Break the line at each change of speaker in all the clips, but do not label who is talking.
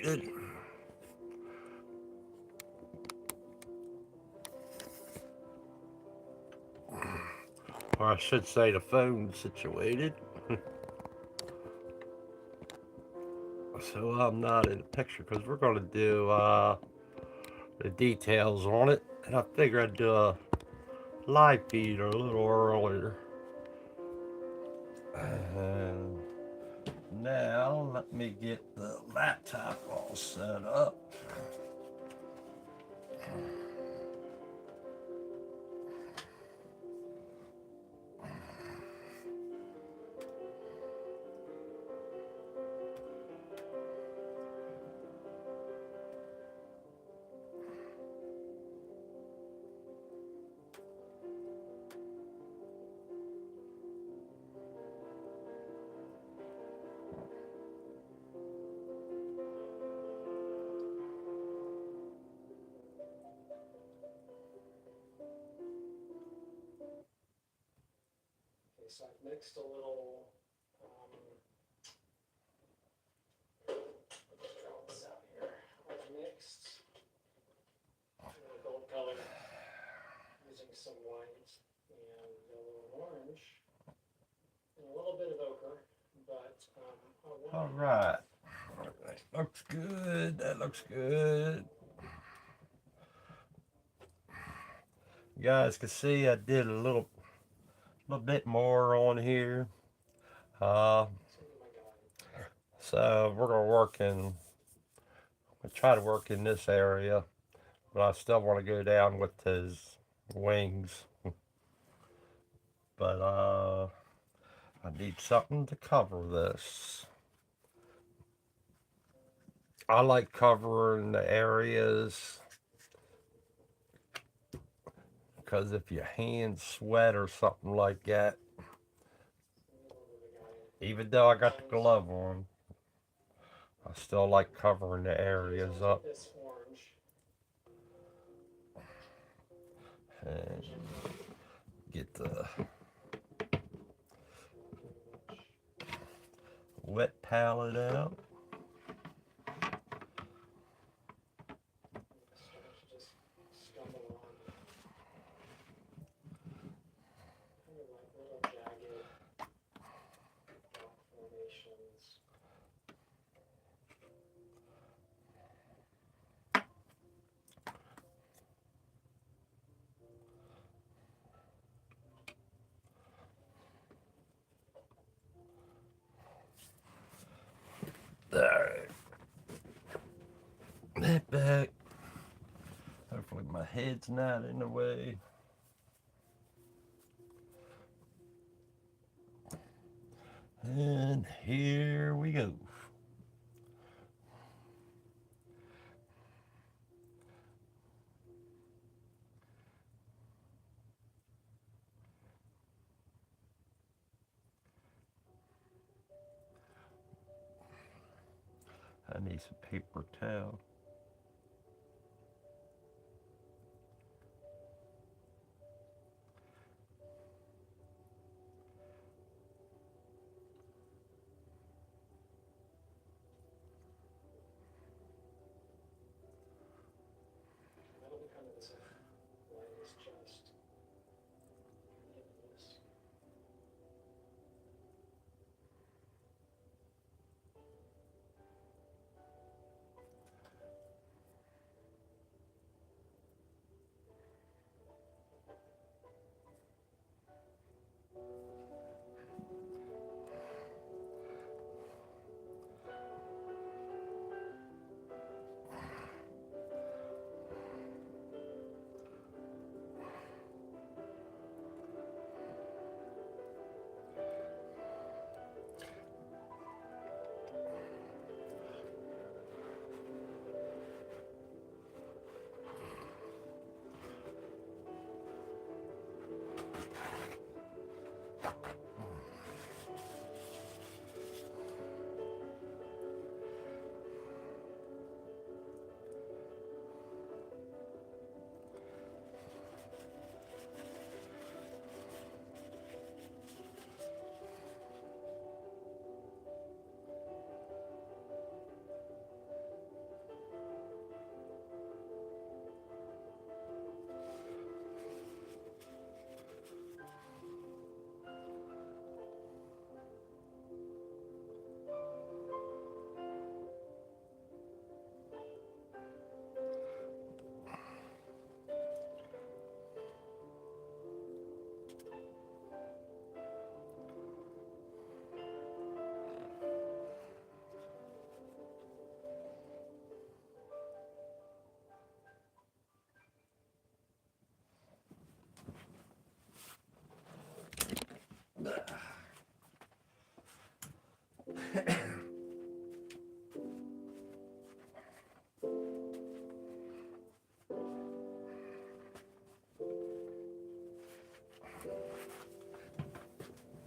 situated. Or I should say the phone situated. So I'm not in the picture because we're going to do the details on it. And I figured I'd do a live feed a little earlier. And now let me get the laptop all set up.
Okay, so I've mixed a little, draw this out here. I've mixed a little gold color using some white and yellow and orange and a little bit of ochre, but I
All
want
right. That looks good. That looks good. You guys can see I did a little bit more on here. Uh, so we're gonna work in. I try to work in this area, but I still want to go down with his wings. But I need something to cover this. I like covering the areas because if your hands sweat or something like that, even though I got the glove on, I still like covering the areas up.
this orange.
And get the wet palette out.
Just stumble on kind of like little jagged rock formations.
Alright. That back. Hopefully my head's not in the way. And here we go. I need some paper towel.
That'll be kind of this line is just this.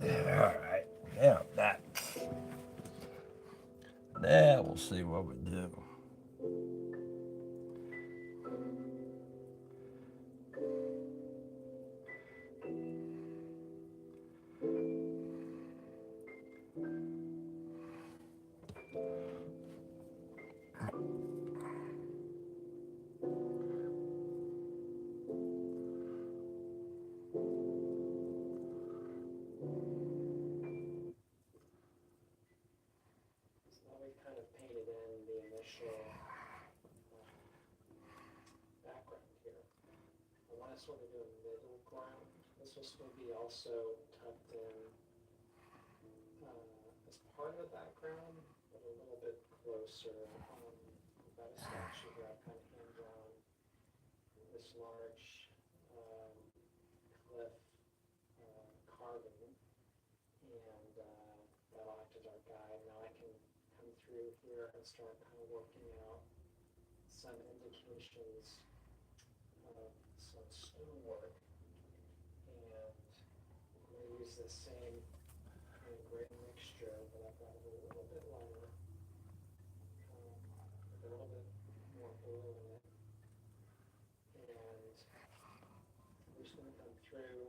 Alright, now that. Now we'll see what we do.
So now we've kind of painted in the initial background here. I want to sort of do a middle ground. This was going to be also tucked in as part of the background, but a little bit closer. We've got a statue here I've kind of hand drawn, this large cliff carving, and that'll act as our guide. Now I can come through here and start kind of working out some indications of some stonework, and I'm going to use the same kind of gray mixture, but I've got it a little bit lighter, a little bit more blue in it, and I'm just going to come through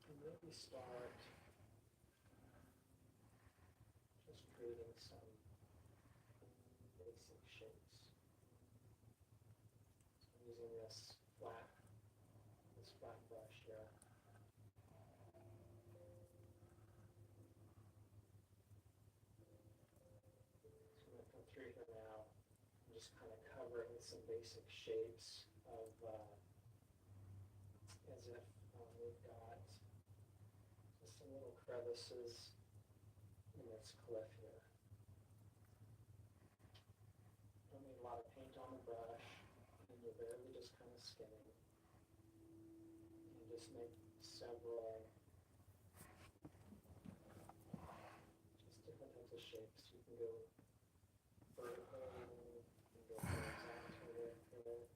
and maybe start just creating some basic shapes. So I'm using this flat brush here. So I'm going to come through here now and just kind of cover it with some basic shapes of as if we've got just some little crevices in this cliff here. Don't need a lot of paint on the brush, and you're barely just kind of skimming. And just make several just different types of shapes. You can go vertical, you can go horizontal with it.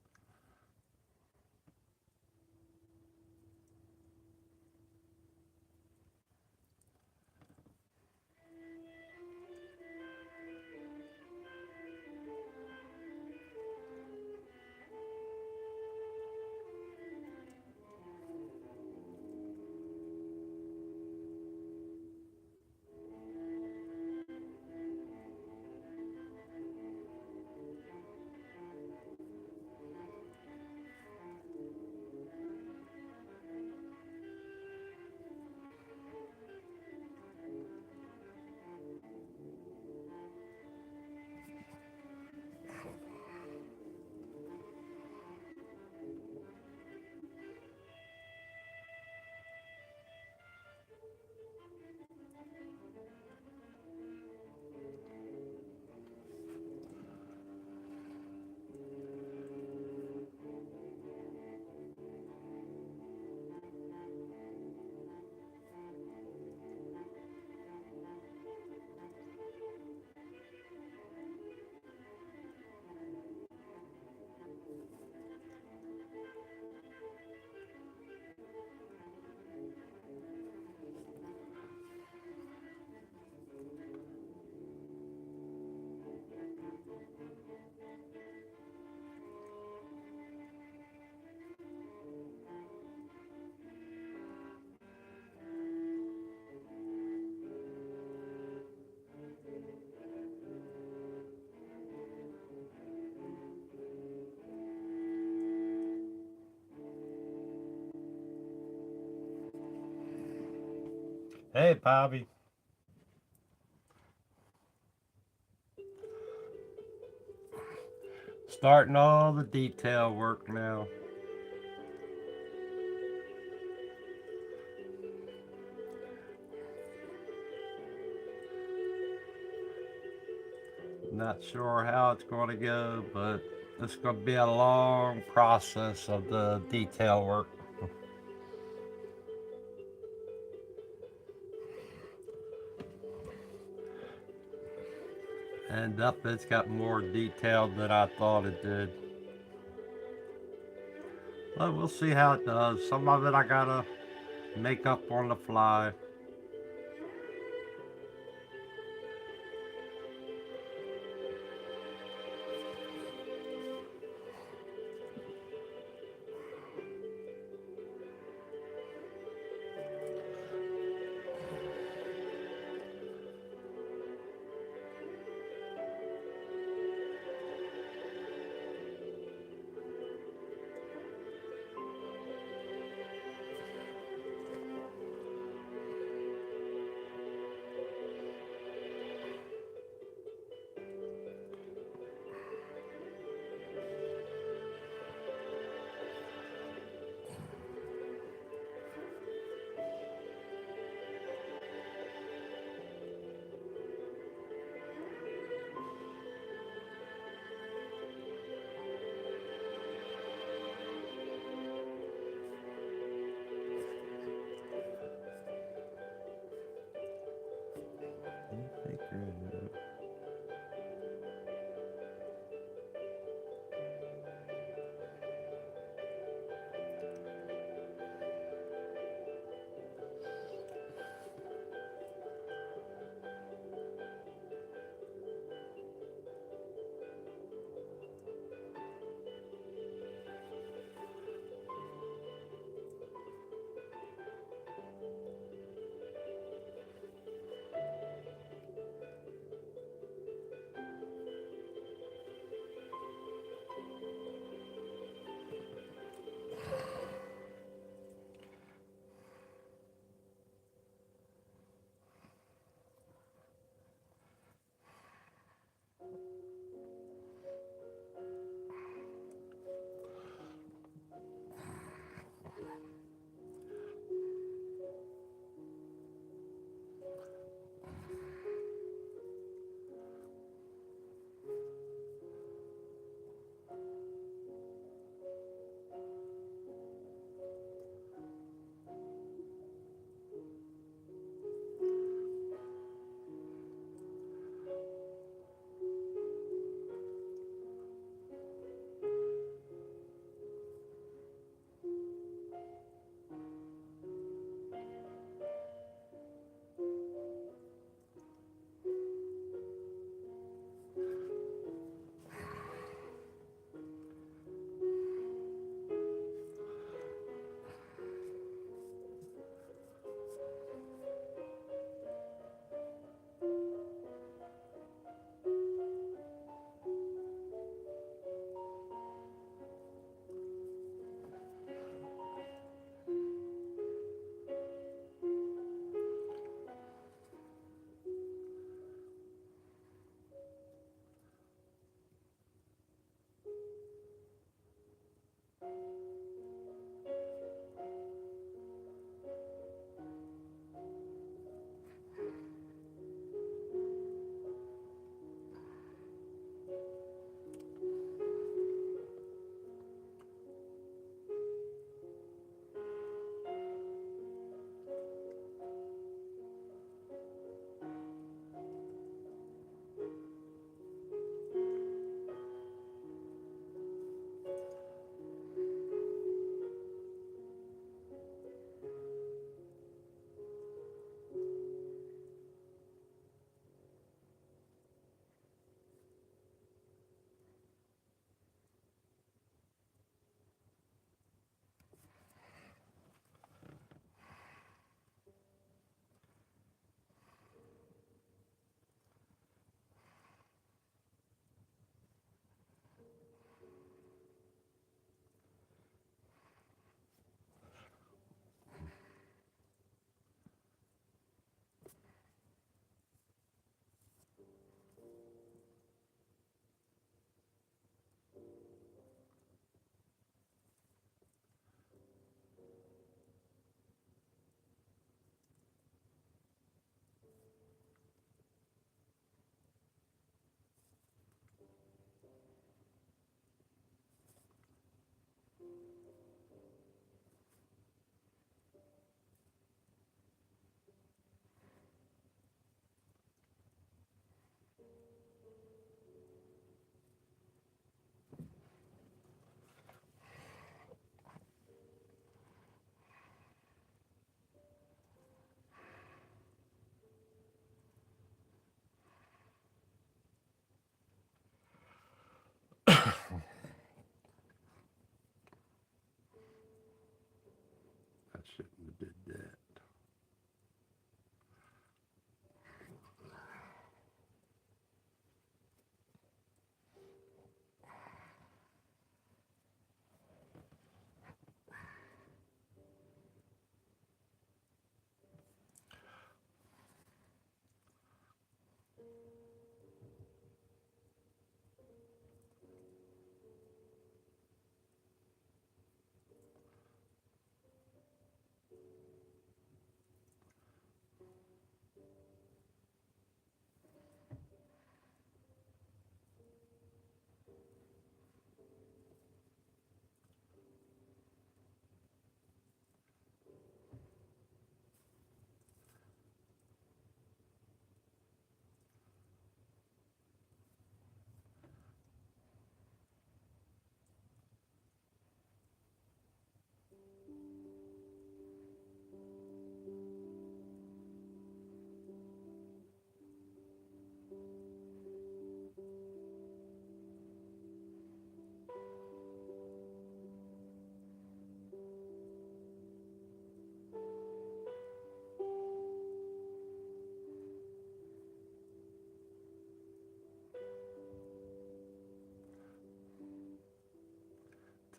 Hey, Bobby. Starting all the detail work now. Not sure how it's going to go, but it's going to be a long process of the detail work. And up, it's got more detail than I thought it did. But we'll see how it does. Some of it I gotta makeup on the fly.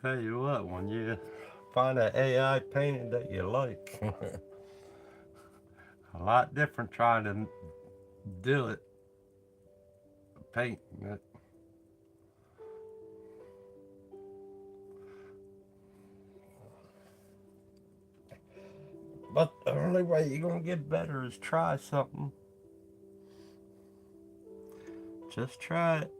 Tell you what, when you find an AI painting that you like, a lot different trying to do it, painting it. But the only way you're gonna get better is try something. Just try it.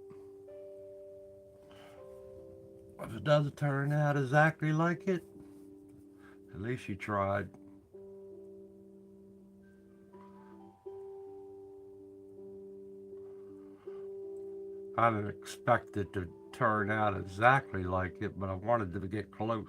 If it doesn't turn out exactly like it, at least you tried. I didn't expect it to turn out exactly like it, but I wanted to get close.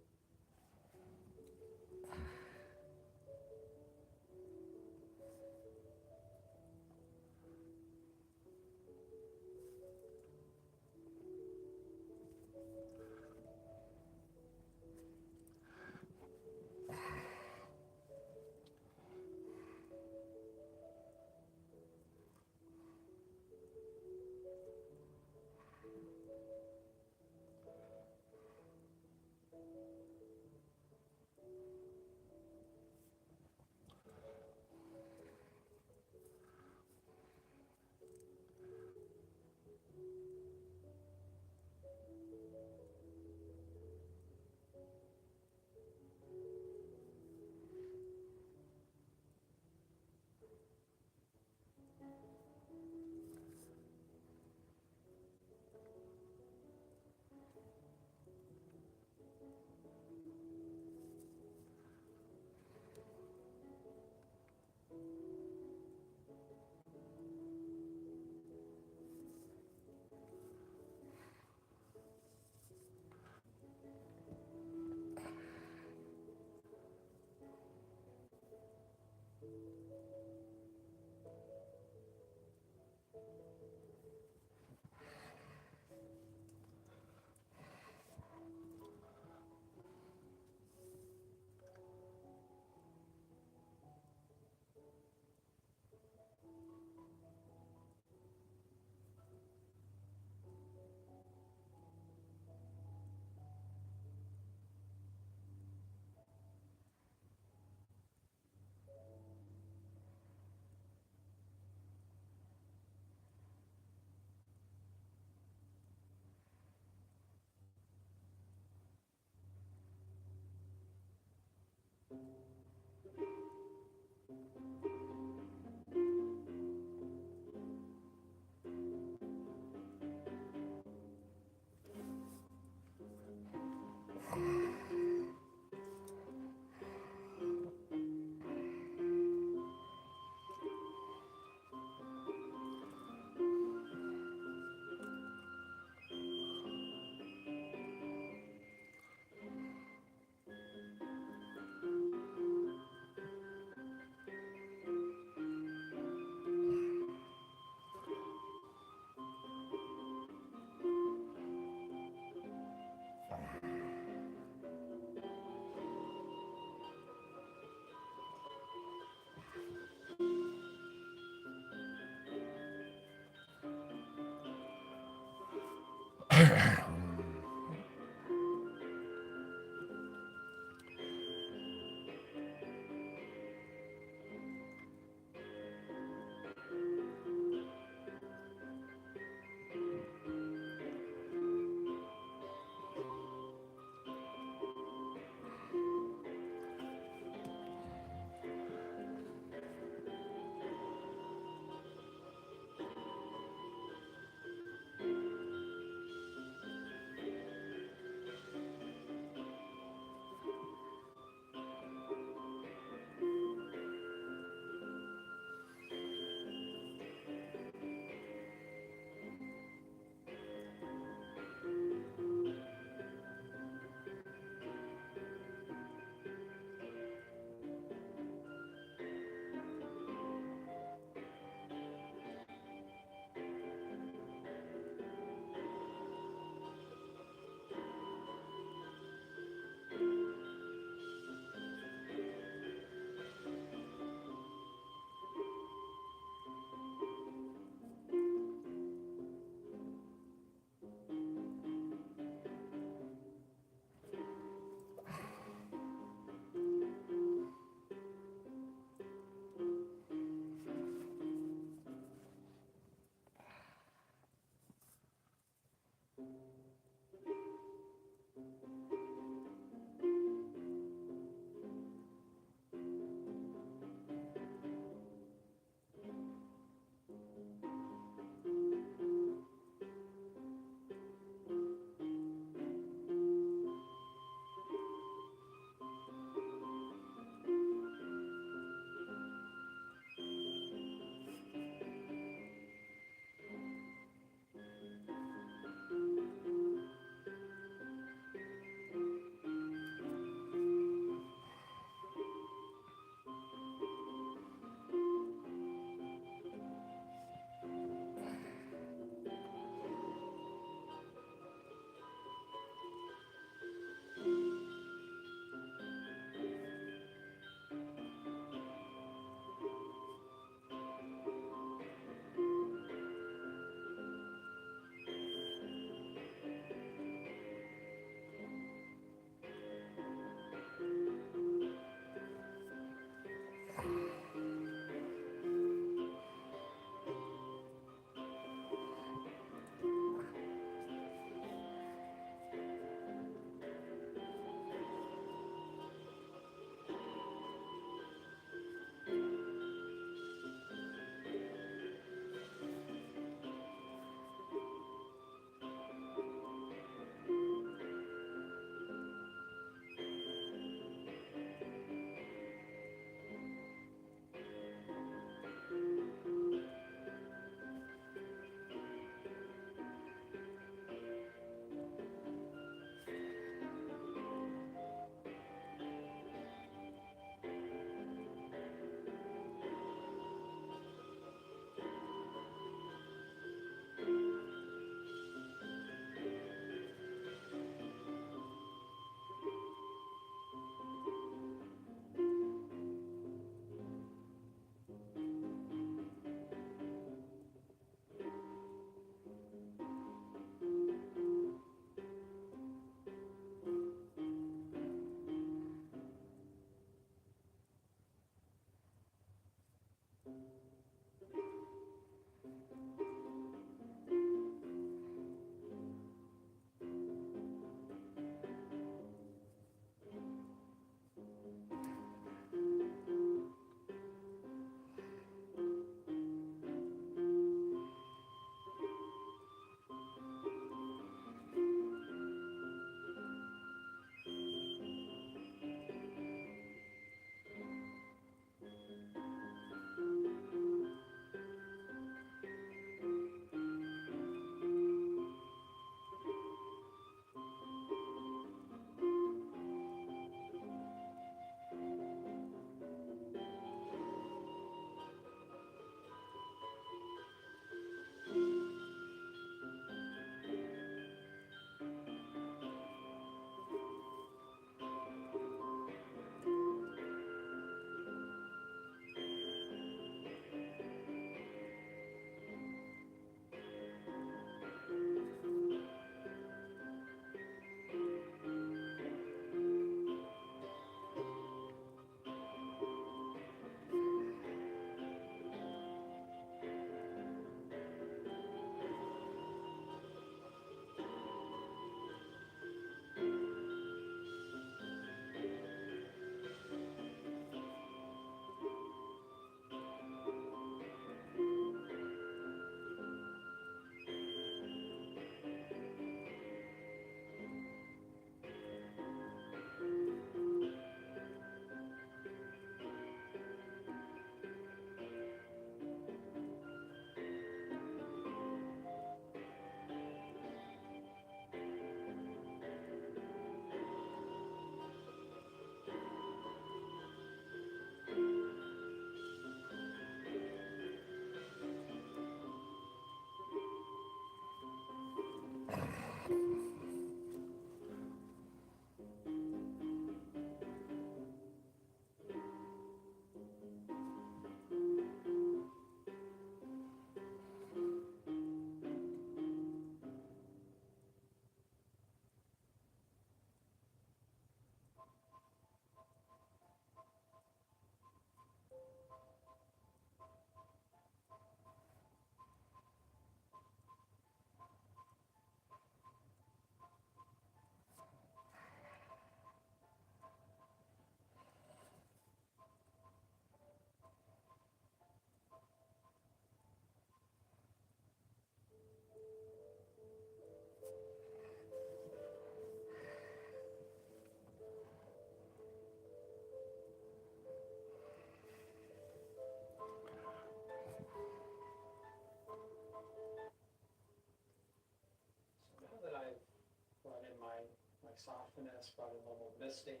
existing.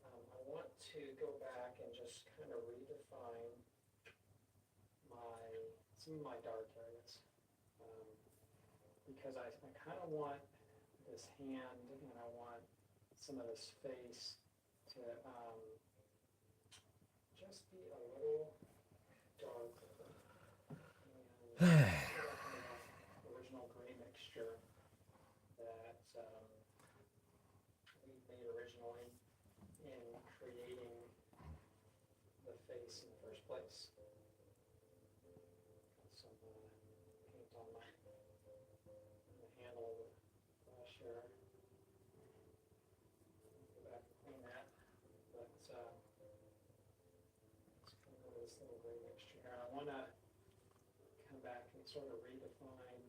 I want to go back and just kind of redefine some of my dark areas. Because I kind of want this hand and I want some of this face to just be a little darker. And that original gray mixture that we made originally in creating the face in the first place. Some paint on the handle of the brush here. Go back and clean that. But it's kind of this little gray mixture here. I want to come back and sort of redefine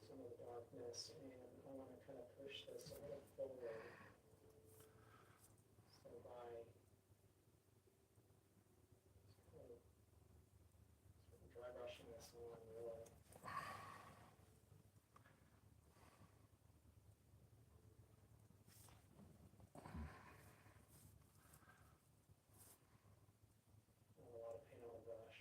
some of the darkness, and I want to kind of push this a little forward. So by sort of dry brushing this on really. A lot of paint on the brush.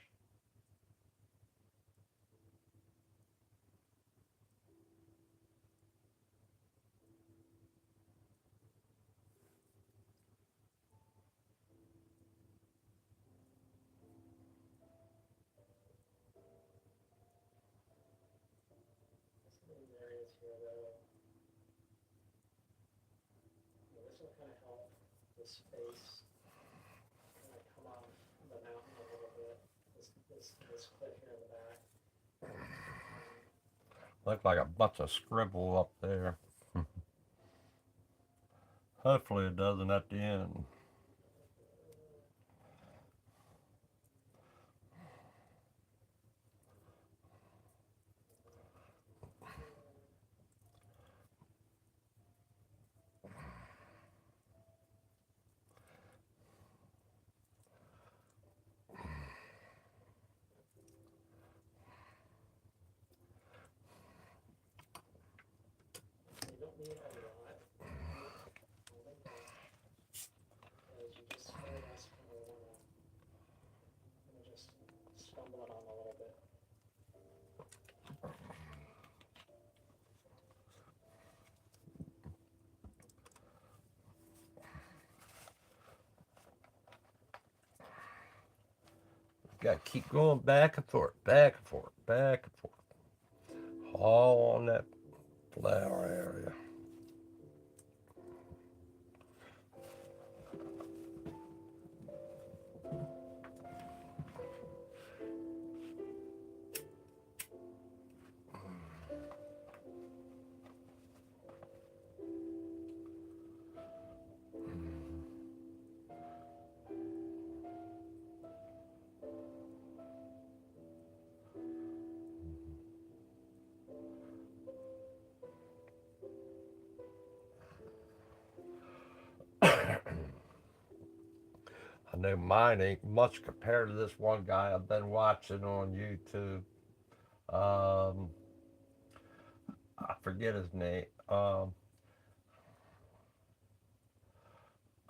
Some of these areas here, though, this will kind of help this face kind of come off the mountain a little bit. This cliff here in the back.
Looked like a bunch of scribble up there. Hopefully it doesn't at the end.
You don't need a lot on the brush, because you just more or less kind of want to just stumble it on a little bit.
Got to keep going back and forth, back and forth, back and forth. All on that flower area. I know mine ain't much compared to this one guy I've been watching on YouTube. Um, I forget his name. Uh,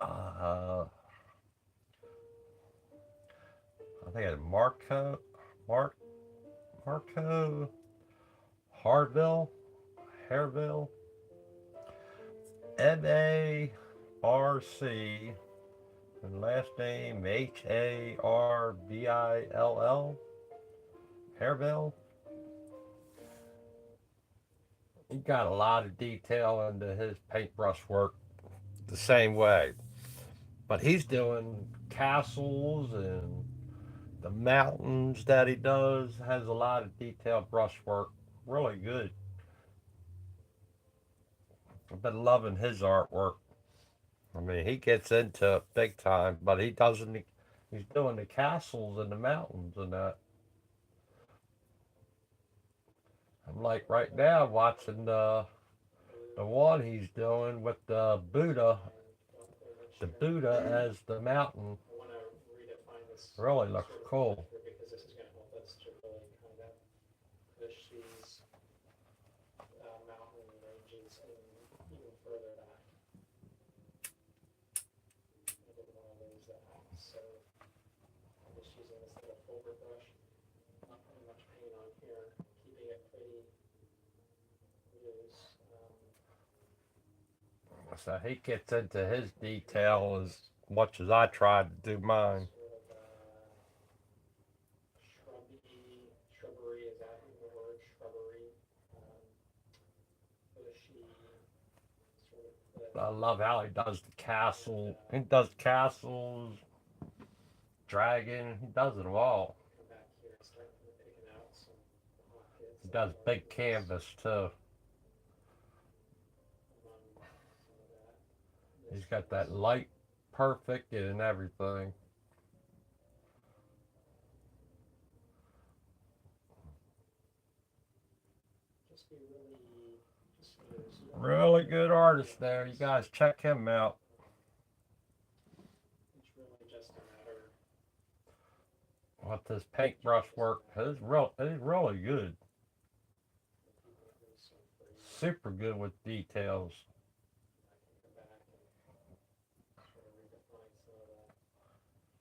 I think it's Marco Harville, MARC, and last name HARVILL, Harville. He got a lot of detail into his paintbrush work the same way. But he's doing castles and the mountains that he does has a lot of detailed brushwork. Really good. I've been loving his artwork. I mean, he gets into it big time, but he doesn't. He's doing the castles and the mountains and that. I'm like right now watching the one he's doing with the Buddha as the mountain.
I want to redefine this.
Really looks cool.
Because this is going to help us to really kind of push these mountain ranges even further back. paintbrush, not putting much paint on here, keeping it pretty loose.
So he gets into his detail as much as I tried to do mine.
Sort of shrubbery, is that the word? Shrubbery, bushy, sort of cliff.
I love how he does the castle. He does castles, dragon. He does it all.
Come back here and start picking out some pockets.
He does big canvas too. He's got that light perfect and everything. Really good artist there. You guys check him out.
It's really just a matter.
With this paintbrush work, it's really good. Super good with details.
I can come back and sort of redefine some of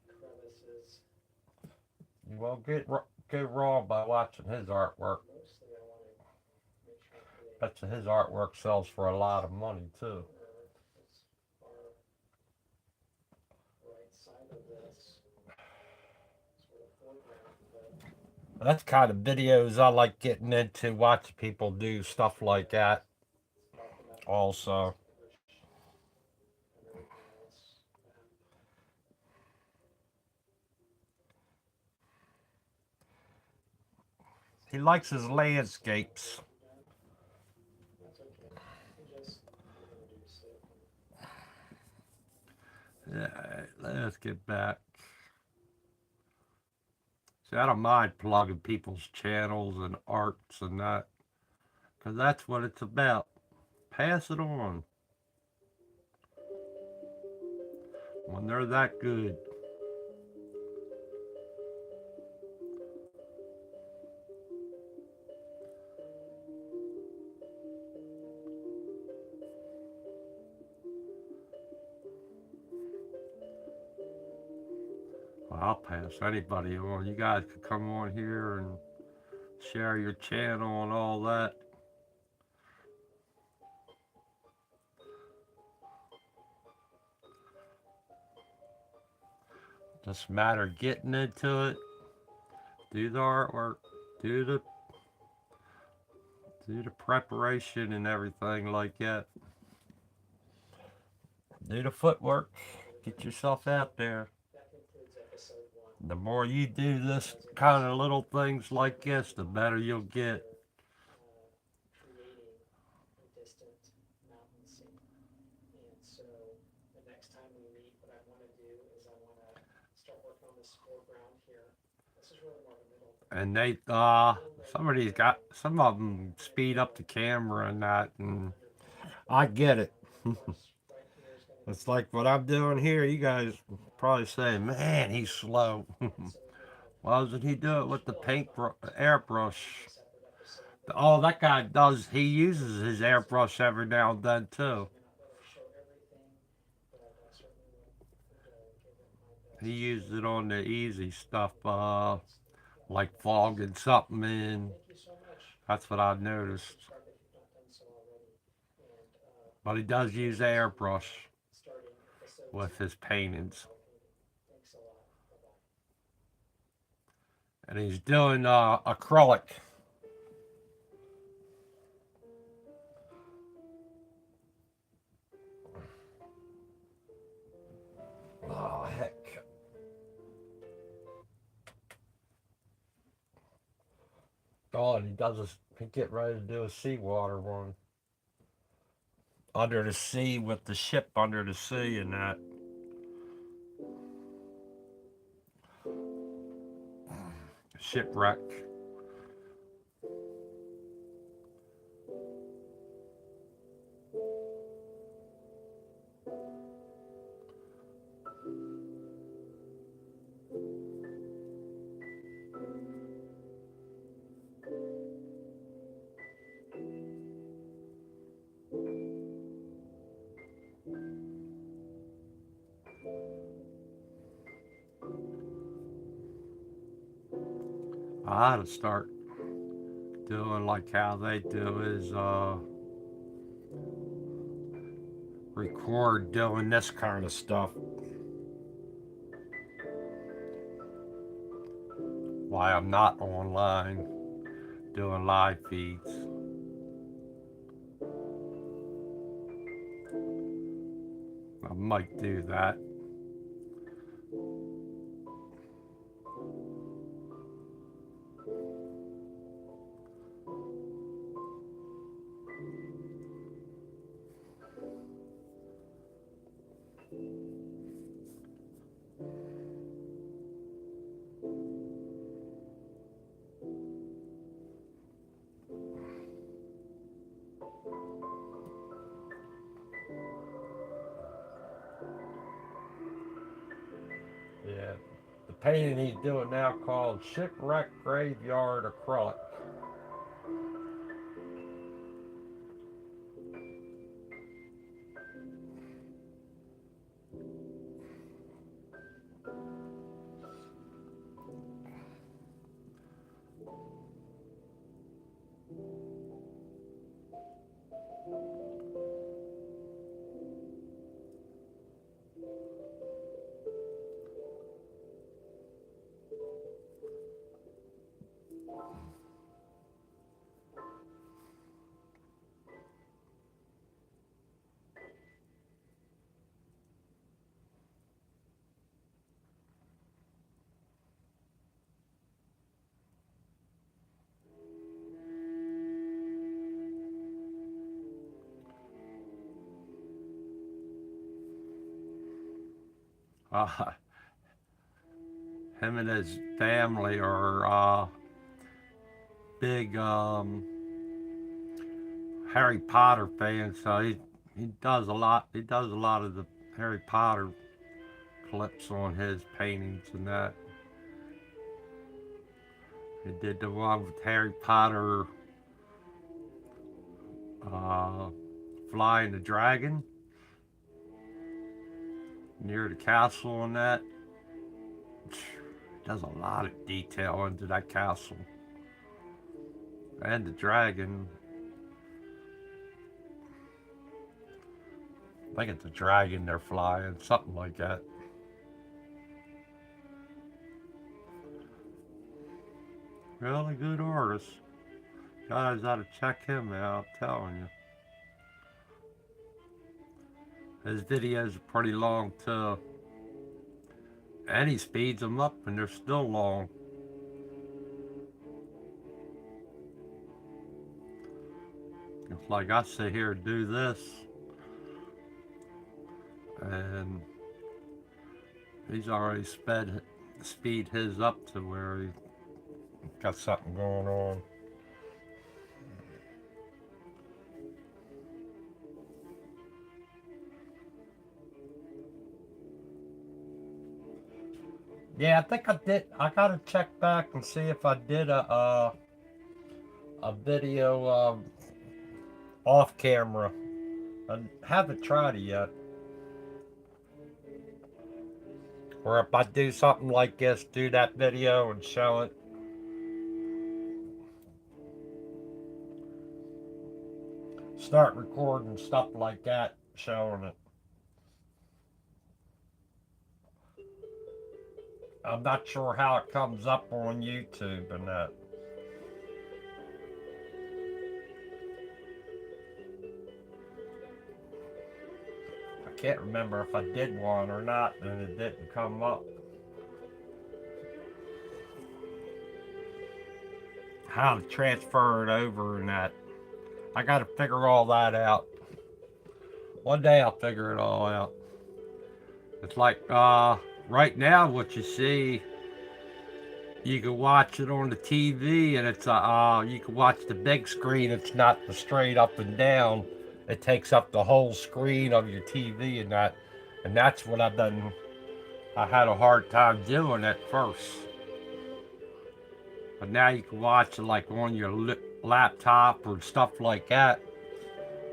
the crevices.
You won't go wrong by watching his artwork.
Mostly I want to make sure I'm hitting
Bet you his artwork sells for a lot of money too.
this far right side of this sort of foreground, but
That's kind of videos I like getting into, watching people do stuff like that. Also,
everything else.
he likes his landscapes.
That's okay. You can just introduce it.
Yeah, let's get back. See, I don't mind plugging people's channels and arts and that, because that's what it's about. Pass it on when they're that good. Well, I'll pass anybody on. You guys could come on here and share your channel and all that. Just matter getting into it. Do the artwork. Do the preparation and everything like that. Do the footwork. Get yourself out there.
That concludes episode 1.
The more you do this kind of little things like this, the better you'll get.
Creating a distant mountain scene. And so the next time we meet, what I want to do is I want to start working on this foreground here. This is really more the middle.
And they, some of them speed up the camera and that, and I get it. It's like what I'm doing here. You guys probably say, man, he's slow. Why doesn't he do it with the airbrush? Oh, that guy does. He uses his airbrush every now and then too. He used it on the easy stuff, like fogging something in. That's what I've noticed. But he does use airbrush with his paintings. And he's doing acrylic. Oh, heck. Oh, and he get ready to do a seawater one. Under the sea with the ship under the sea and that. Shipwreck. I ought to start doing like how they do is record doing this kind of stuff while I'm not online doing live feeds. I might do that. Yeah, the painting he's doing now called Shipwreck Graveyard Acrylic. Uh, him and his family are big Harry Potter fans, so he does a lot. He does a lot of the Harry Potter clips on his paintings and that. He did the one with Harry Potter uh, flying the dragon near the castle and that. Does a lot of detail into that castle and the dragon. I think it's a dragon they're flying, something like that. Really good artist. Guys ought to check him out, I'm telling you. His videos are pretty long too. And he speeds them up and they're still long. It's like I sit here and do this and he's already speed his up to where he got something going on. Yeah, I think I did. I gotta check back and see if I did a video off camera. I haven't tried it yet. Or if I do something like this, do that video and show it. Start recording stuff like that, showing it. I'm not sure how it comes up on YouTube and that. I can't remember if I did one or not, and it didn't come up. How to transfer it over and that. I gotta figure all that out. One day I'll figure it all out. It's like right now what you see, you can watch it on the TV and it's you can watch the big screen. It's not the straight up and down. It takes up the whole screen of your TV and that. And that's what I had a hard time doing at first. But now you can watch it like on your laptop or stuff like that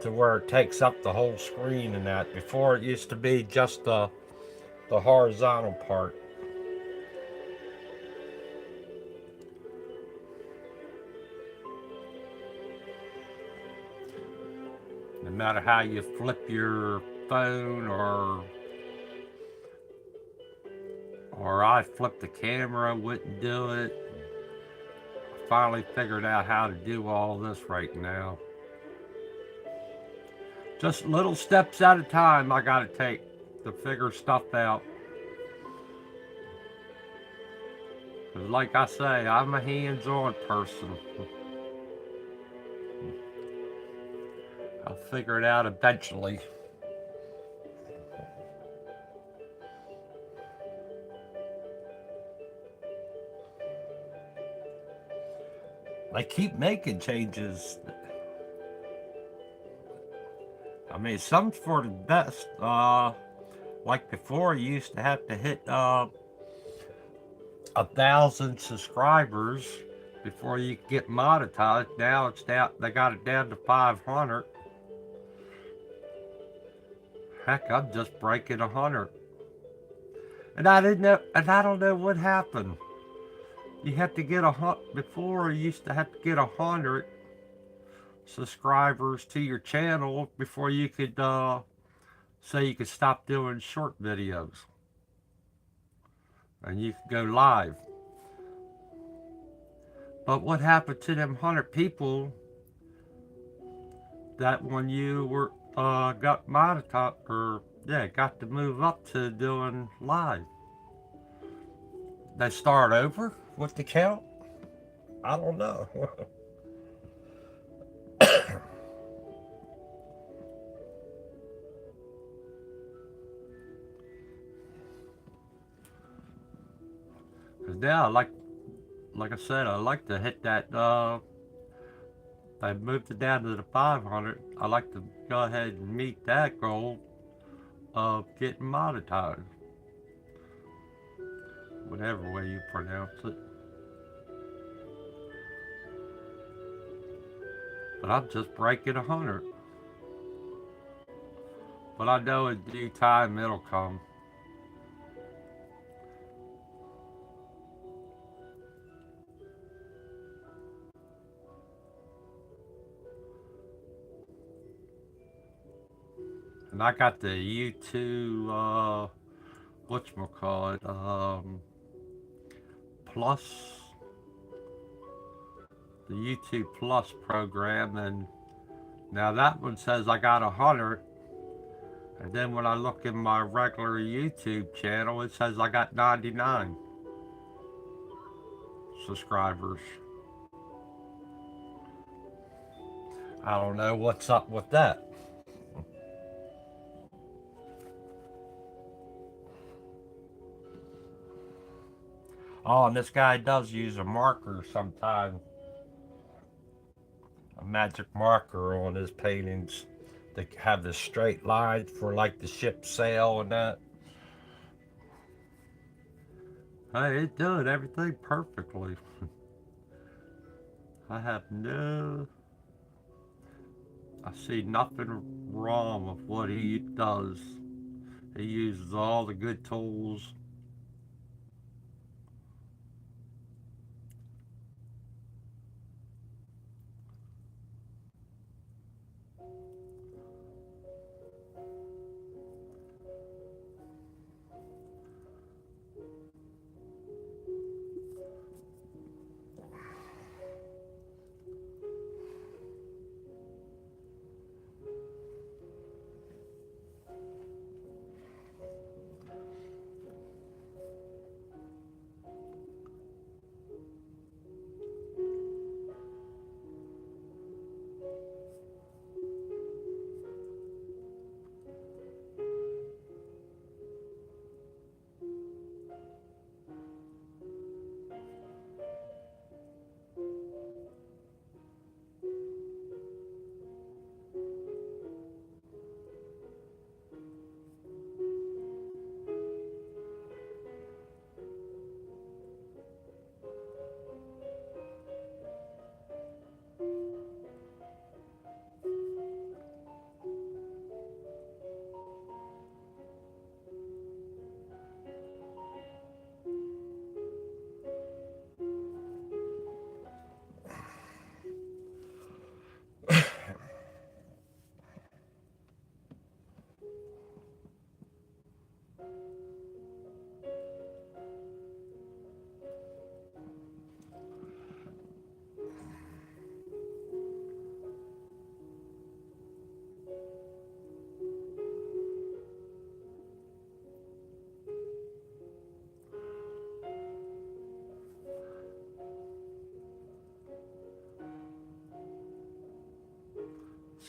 to where it takes up the whole screen and that. Before it used to be just the horizontal part. No matter how you flip your phone or I flipped the camera, wouldn't do it. I finally figured out how to do all this right now. Just little steps at a time I gotta take to figure stuff out. 'Cause like I say, I'm a hands-on person. I'll figure it out eventually. They keep making changes. I mean, some's for the best. Like before, you used to have to hit 1,000 subscribers before you could get monetized. Now it's down. They got it down to 500. Heck, I'm just breaking 100, and I didn't know. And I don't know what happened. You have to get before. You used to have to get 100 subscribers to your channel before you could say you could stop doing short videos and you could go live. But what happened to them 100 people that when you were got monetized or got to move up to doing live? They start over with the count? I don't know. Cause now, like I said, I like to hit that. I moved it down to the 500. I like to go ahead and meet that goal of getting monetized, whatever way you pronounce it. But I'm just breaking 100. But I know in due time it'll come. And I got the YouTube, whatchamacallit, Plus, the YouTube Plus program, and now that one says I got 100, and then when I look in my regular YouTube channel, it says I got 99 subscribers. I don't know what's up with that. Oh, and this guy does use a marker sometimes, a magic marker on his paintings. They have the straight lines for like the ship sail and that. Hey, it did everything perfectly. I have no. I see nothing wrong with what he does. He uses all the good tools.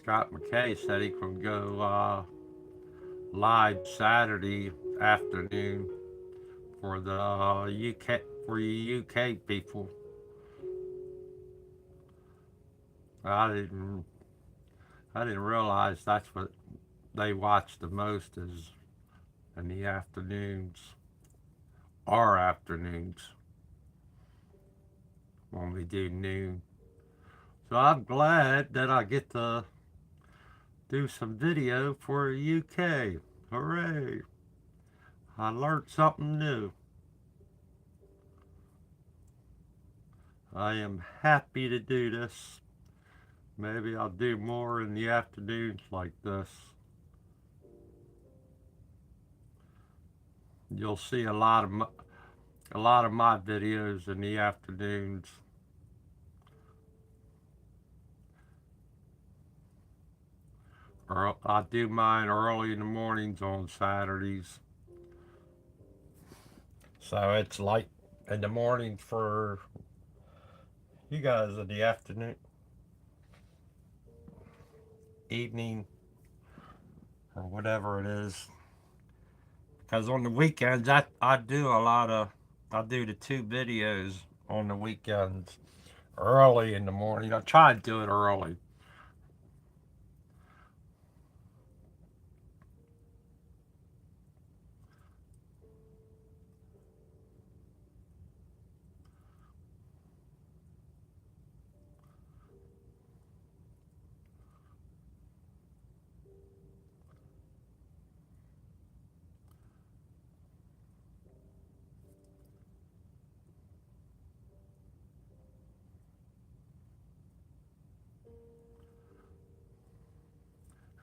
Scott McKay said he can go live Saturday afternoon for the UK for you UK people. I didn't I didn't realize that's what they watch the most is in the afternoons, our afternoons when we do noon. So I'm glad that I get to do some video for the UK. Hooray! I learned something new. I am happy to do this. Maybe I'll do more in the afternoons like this. You'll see a lot of my videos in the afternoons. Or I do mine early in the mornings on Saturdays. So it's like in the morning for you guys in the afternoon, evening, or whatever it is. Because on the weekends, I do a lot of, I do the two videos on the weekends early in the morning. I try to do it early.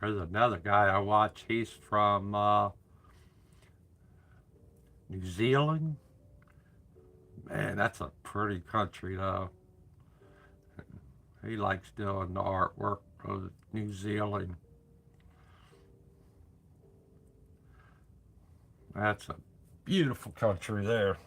There's another guy I watch. He's from New Zealand. Man, that's a pretty country, though. He likes doing the artwork of New Zealand. That's a beautiful country there.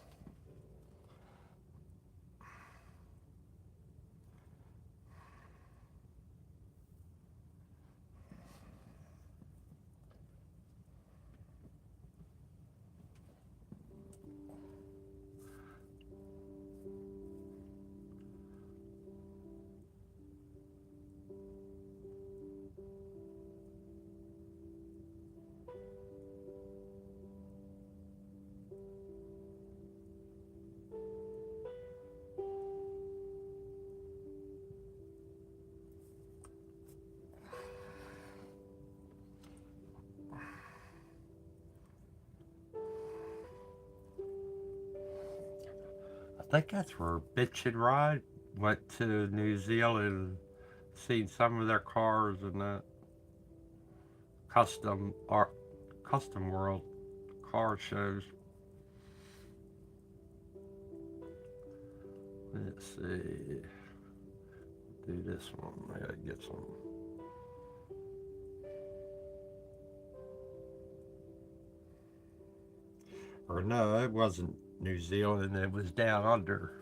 I think that's where Bitch and Ride went to New Zealand and seen some of their cars in that custom art, custom world car shows. Let's see. Do this one. I gotta get some. Or no, it wasn't New Zealand. It was down under.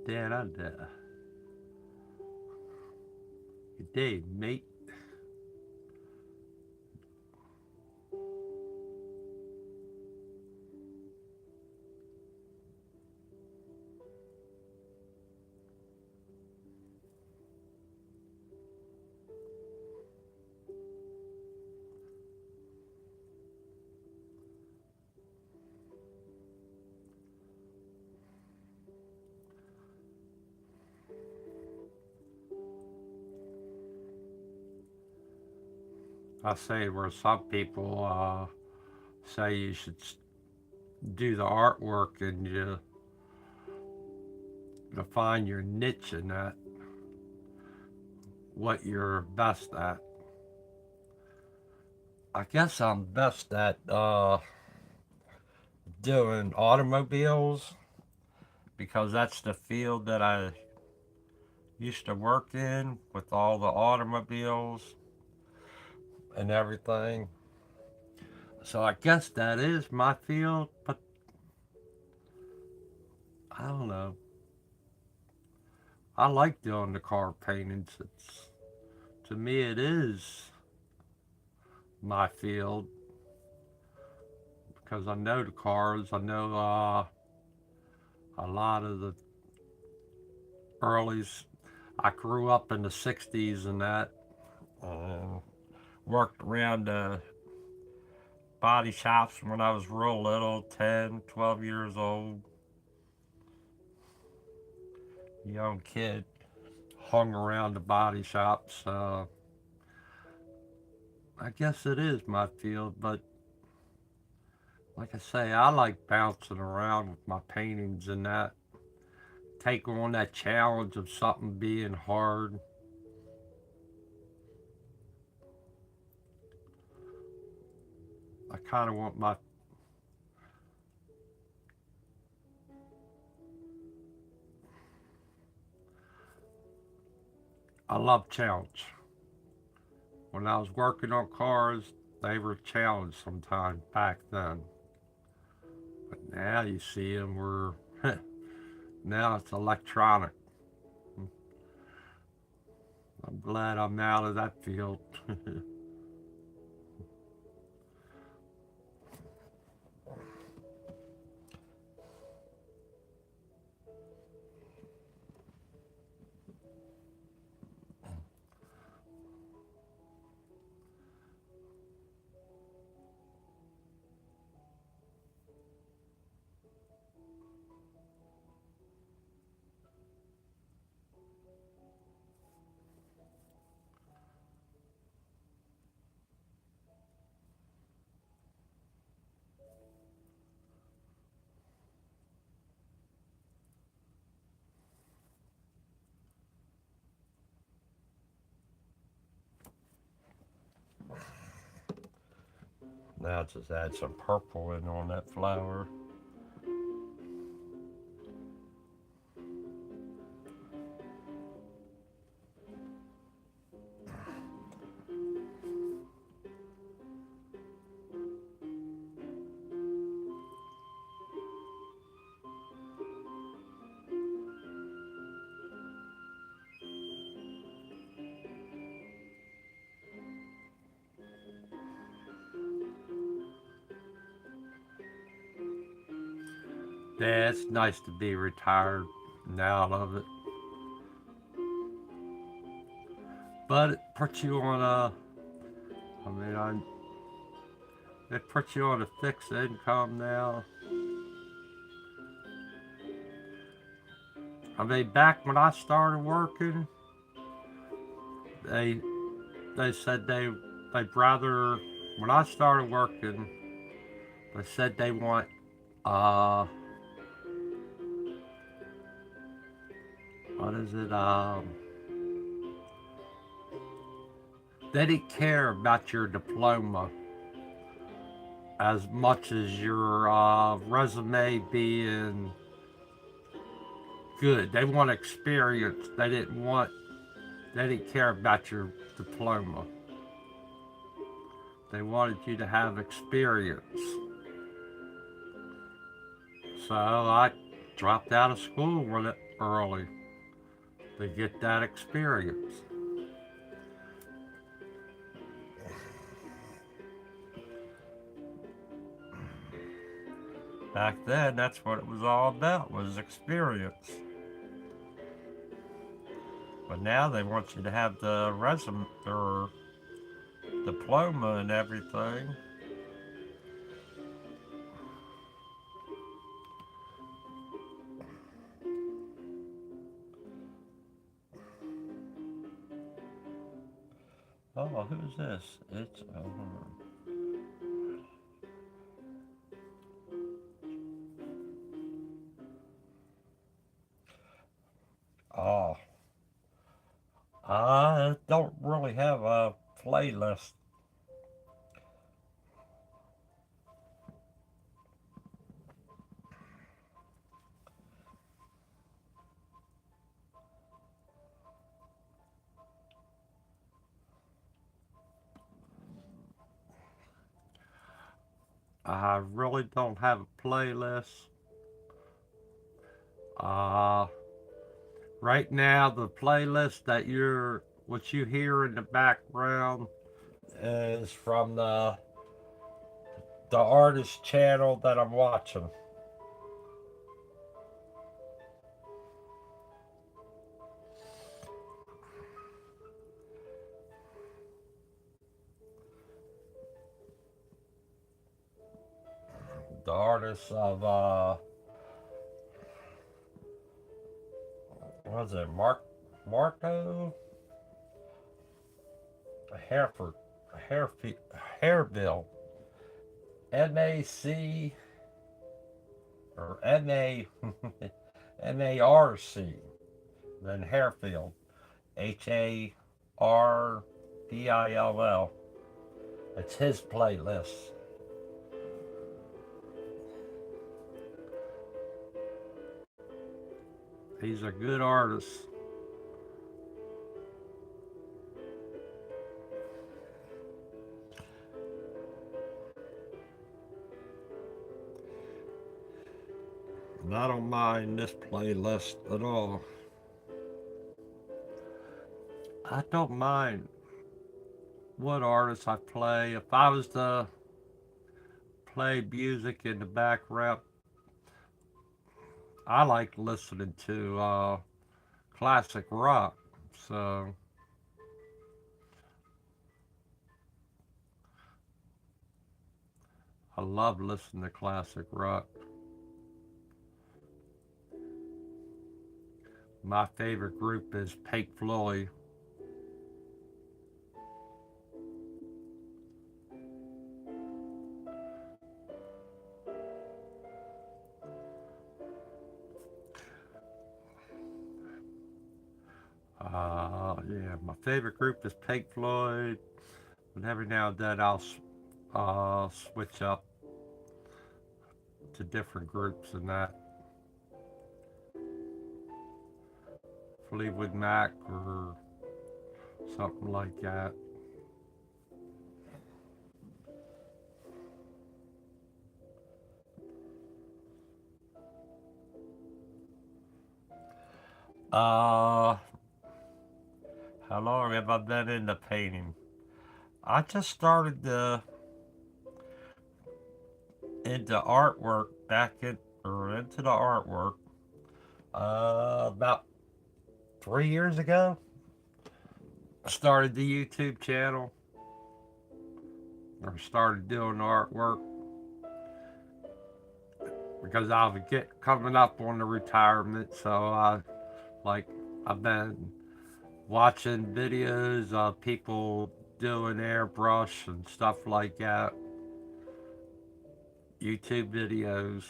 Down under. Good day, mate. I say where some people say you should do the artwork and you to find your niche in that, what you're best at. I guess I'm best at doing automobiles because that's the field that I used to work in with all the automobiles and everything. So I guess that is my field, but I don't know. I like doing the car paintings. It's to me it is my field because I know the cars. I know a lot of the earlys. I grew up in the '60s and that. Uh, Worked around body shops when I was real little, 10, 12 years old, young kid. Hung around the body shops. I guess it is my field, but like I say, I like bouncing around with my paintings and that. Take on that challenge of something being hard. I kind of want my. I love challenge. When I was working on cars, they were challenged sometimes back then. But now you see them, now it's electronic. I'm glad I'm out of that field. Now just add some purple in on that flower. Yeah, it's nice to be retired now. I love it. But it puts you on I mean, it puts you on a fixed income now. I mean, back when I started working, they they said they'd rather, when I started working, they said they want, uh, what is it, they didn't care about your diploma as much as your resume being good. They want experience. They didn't care about your diploma. They wanted you to have experience. So I dropped out of school early to get that experience. Back then, that's what it was all about, was experience. But now they want you to have the resume or diploma and everything. Oh, who's this? It's oh, I don't really have a playlist. I really don't have a playlist. Uh, right now, the playlist that what you hear in the background is from the artist channel that I'm watching. The artist of what is it, Marco Hereford, Hairfield, Hairbill, MAC or MARC, then Hairfield, HARBILL. It's his playlist. He's a good artist. And I don't mind this playlist at all. I don't mind what artists I play. If I was to play music in the background, I like listening to classic rock. So I love listening to classic rock. My favorite group is Pink Floyd. Yeah, my favorite group is Pink Floyd. And every now and then I'll switch up to different groups and that. Fleetwood Mac or something like that. Uh, how long have I been into painting? I just started into artwork back in or into the artwork about 3 years ago. I started the YouTube channel or started doing artwork because I was coming up on the retirement. So like I've been watching videos of people doing airbrush and stuff like that, YouTube videos,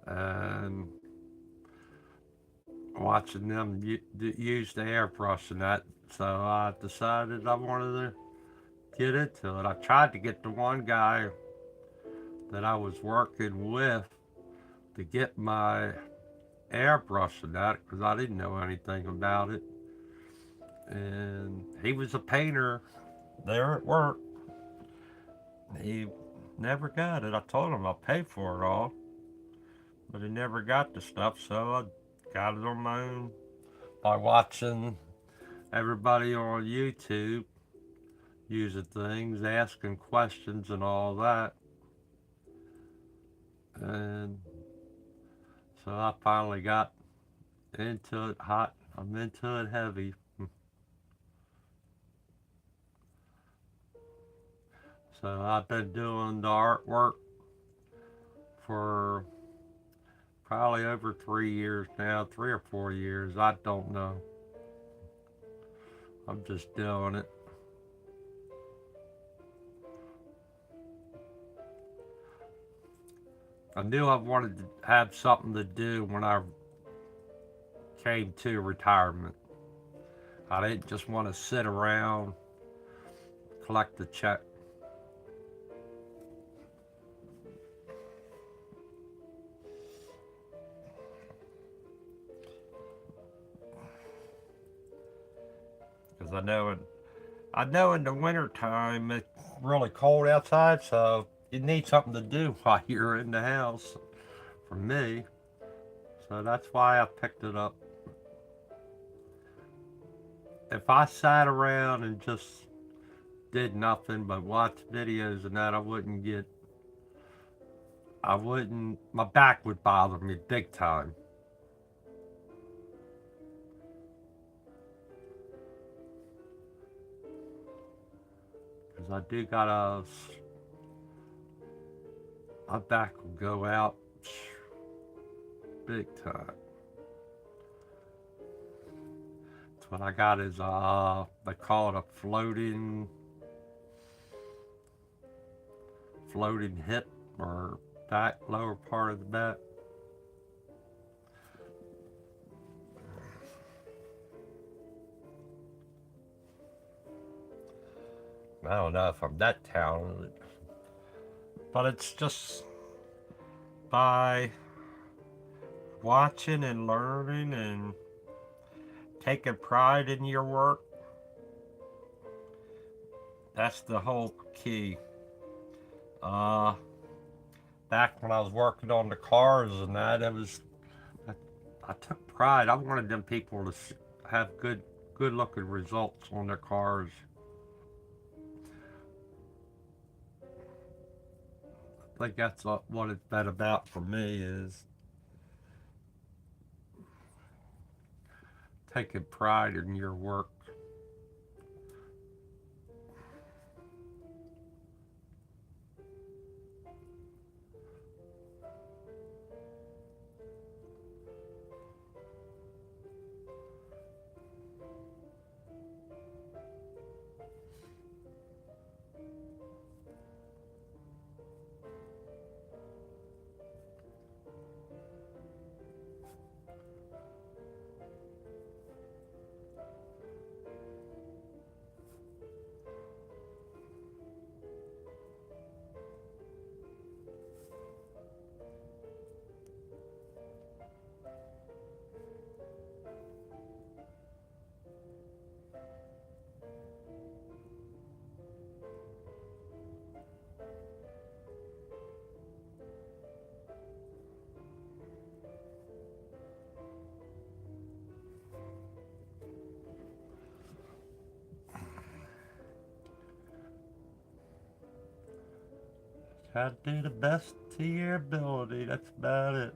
and watching them use the airbrush and that. So I decided I wanted to get into it. I tried to get the one guy that I was working with to get my airbrush and that because I didn't know anything about it. And he was a painter there at work. He never got it. I told him I'll pay for it all, but he never got the stuff, so I got it on my own by watching everybody on YouTube using things, asking questions, and all that. And so I finally got into it hot. I'm into it heavy. So I've been doing the artwork for probably over 3 years now, 3 or 4 years. I don't know. I'm just doing it. I knew I wanted to have something to do when I came to retirement. I didn't just want to sit around, collect the check. Because I know in the winter time it's really cold outside, so you need something to do while you're in the house. For me, so that's why I picked it up. If I sat around and just did nothing but watch videos and that, I wouldn't, my back would bother me big time. Because I do gotta, my back will go out big time. So what I got is, they call it a floating hip or back, lower part of the back. I don't know if I'm that talented, but it's just by watching and learning and taking pride in your work. That's the whole key. Uh, Back when I was working on the cars and that, I, I took pride. I wanted them people to have good looking results on their cars. I think that's what it's been about for me is taking pride in your work. Try to do the best to your ability. That's about it.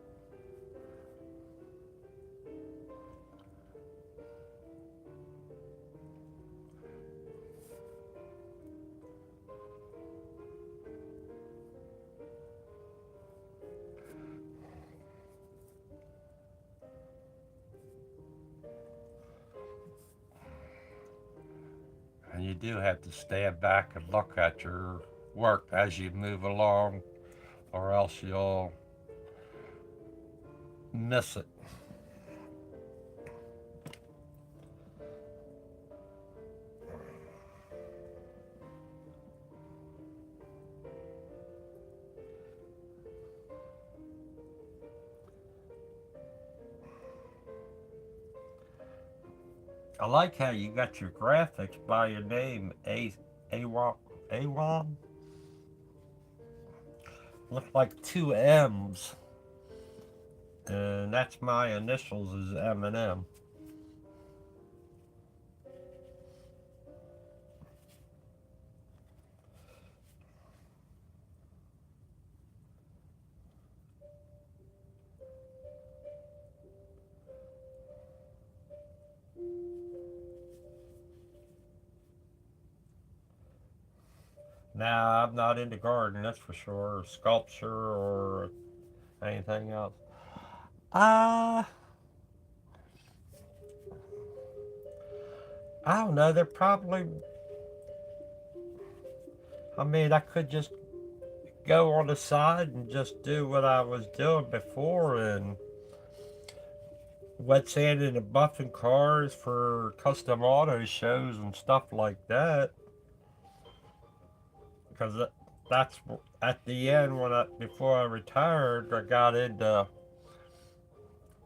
And you do have to stand back and look at your work as you move along, or else you'll miss it. I like how you got your graphics by your name, A Awam. Look like two M's, and that's my initials is M and M. Now I'm not into gardening, that's for sure, or sculpture or anything else. Uh, I don't know. They're probably. I mean, I could just go on the side and just do what I was doing before and wet sanding and buffing cars for custom auto shows and stuff like that. Because that's at the end when before I retired, I got into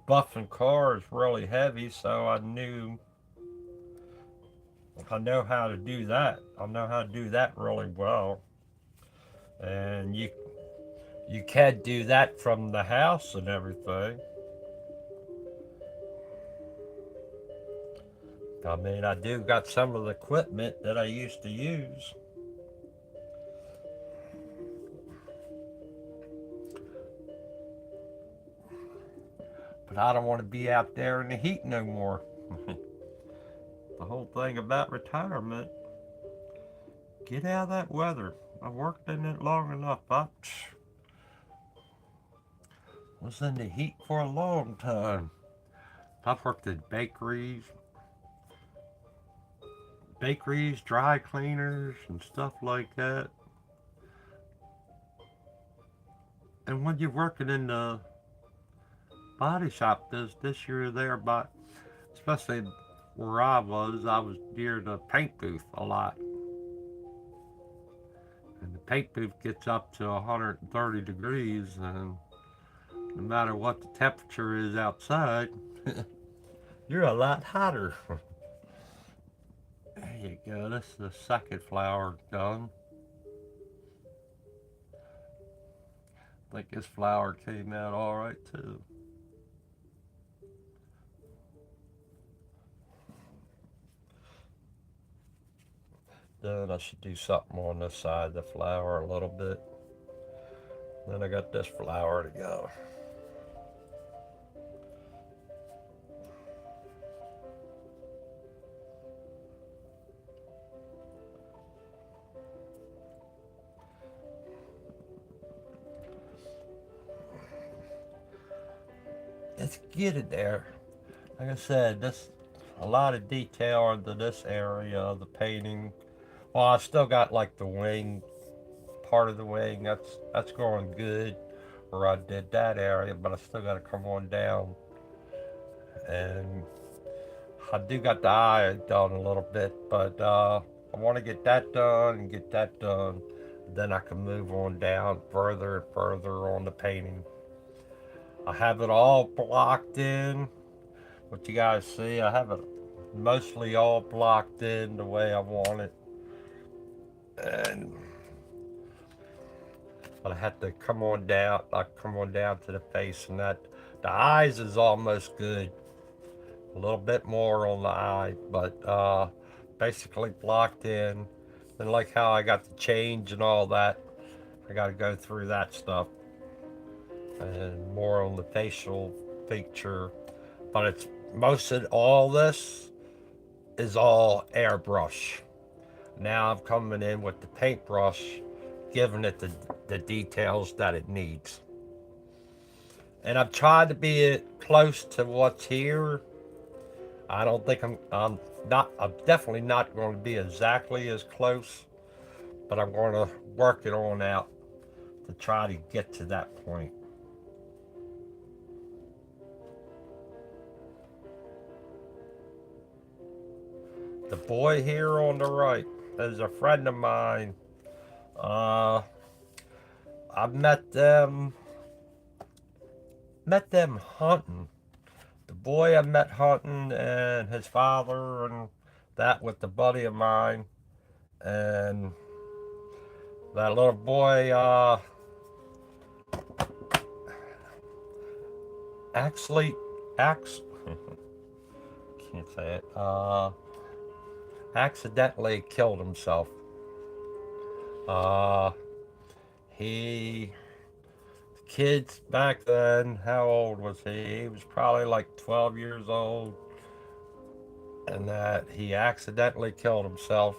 buffing cars really heavy, so I know how to do that. I know how to do that really well. And you can do that from the house and everything. I mean, I do got some of the equipment that I used to use. But I don't want to be out there in the heat no more. The whole thing about retirement, get out of that weather. I worked in it long enough. I was in the heat for a long time. I've worked at bakeries, dry cleaners, and stuff like that. And when you're working in the body shop, this year or there, but especially where I was near the paint booth a lot. And the paint booth gets up to 130 degrees, and no matter what the temperature is outside, you're a lot hotter. There you go. This is the second flower done. I think this flower came out all right too. Then I should do something on this side of the flower a little bit. Then I got this flower to go. Let's get it there. Like I said, this a lot of detail into this area of the painting. Well, I still got like the wing, part of the wing. That's going good. Where I did that area, but I still got to come on down. And I do got the eye done a little bit, but I want to get that done and get that done. Then I can move on down further and further on the painting. I have it all blocked in. What you guys see, I have it mostly all blocked in the way I want it. And but I have to come on down. I come on down to the face, and that the eyes is almost good. A little bit more on the eye, but basically blocked in. And like how I got the change and all that, I got to go through that stuff and more on the facial feature. But it's most of all this is all airbrush. Now I'm coming in with the paintbrush, giving it the details that it needs. And I've tried to be close to what's here. I don't think I'm definitely not going to be exactly as close, but I'm going to work it on out to try to get to that point. The boy here on the right is a friend of mine. Uh, I met them hunting. The boy I met hunting and his father and that with the buddy of mine. And that little boy actually acts can't say it accidentally killed himself. Uh, he kids back then, how old was he? He was probably like 12 years old, and that he accidentally killed himself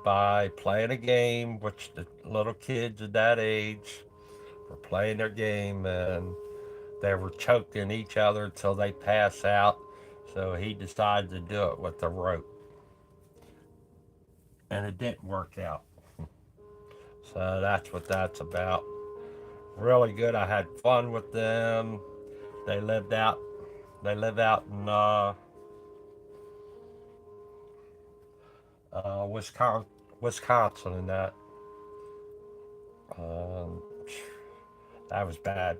by playing a game, which the little kids at that age were playing their game, and they were choking each other until they pass out. So he decided to do it with the rope, and it didn't work out. So that's what that's about. Really good. I had fun with them. They lived out. They live out in Wisconsin, and that. Um, that was bad.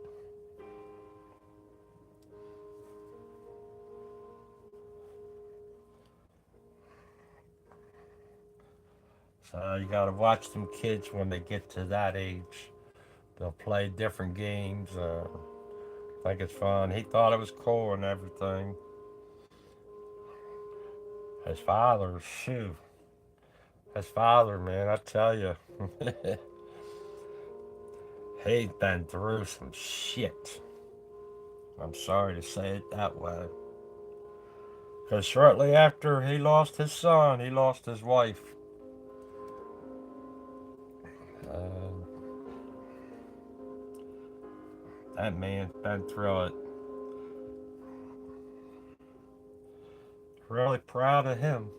So you gotta watch them kids when they get to that age. They'll play different games. Think it's fun. He thought it was cool and everything. His father, shoo. His father, man, I tell you, he's been through some shit. I'm sorry to say it that way. Because shortly after he lost his son, he lost his wife. Uh, that man's been through it. Really proud of him.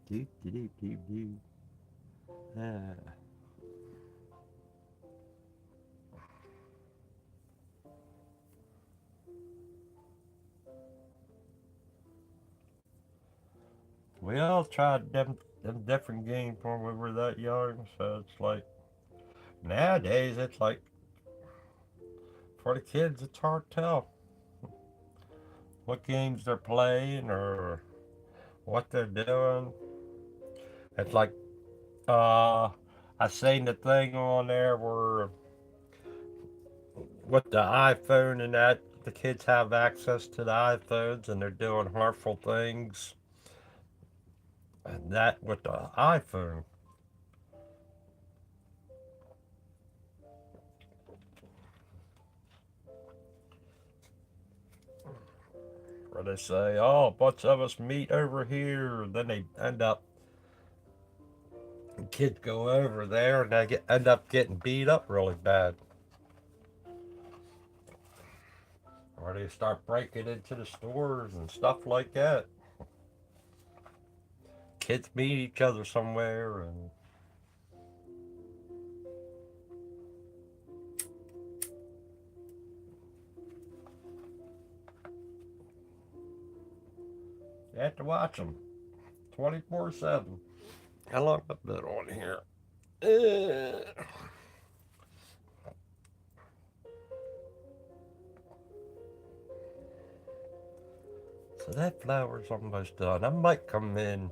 Do, do, do, do, do. Ah. We all tried them different games when we were that young, so it's like nowadays it's like for the kids it's hard to tell what games they're playing or what they're doing. It's like uh I seen the thing on there where with the iPhone and that the kids have access to the iPhones and they're doing harmful things and that with the iPhone. Where they say, "Oh, a bunch of us meet over here," then they end up kids go over there and end up getting beat up really bad, or they start breaking into the stores and stuff like that. Kids meet each other somewhere, and you have to watch them 24/7. How long have I been on here? Uh, so that flower's almost done. I might come in